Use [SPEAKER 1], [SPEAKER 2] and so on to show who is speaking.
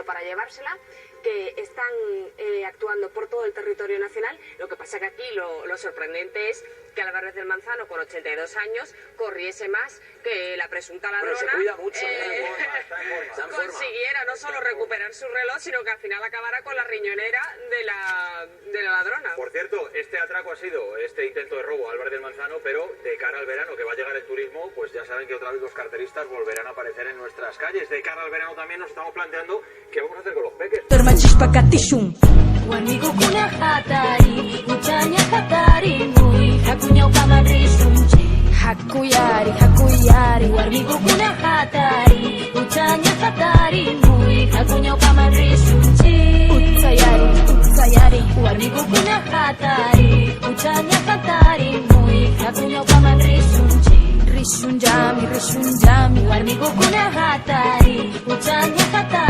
[SPEAKER 1] para llevársela, que están actuando por todo el territorio nacional. Lo que pasa que aquí lo sorprendente es que Álvarez del Manzano, con 82 años, corriese más que la presunta ladrona.
[SPEAKER 2] Pero se cuida mucho,
[SPEAKER 1] consiguiera no solo recuperar su reloj, sino que al final acabara con la riñonera de la ladrona.
[SPEAKER 2] Por cierto, este atraco ha sido este intento de robo a Álvarez del Manzano, pero de cara al verano, que va a llegar el turismo, pues ya saben que otra vez los carteristas volverán a aparecer en nuestras calles. De cara al verano también nos estamos planteando qué vamos a hacer con los peques.
[SPEAKER 3] Hakuyari, hakuyari, warmigo kuna hatari, uchanya hatari, mui, hakunya paman risunchi. Utsayari, warmigo kuna hatari, uchanya hatari, mui, hakunya paman risunchi. Risunjami, warmigo kuna hatari, uchanya hatari.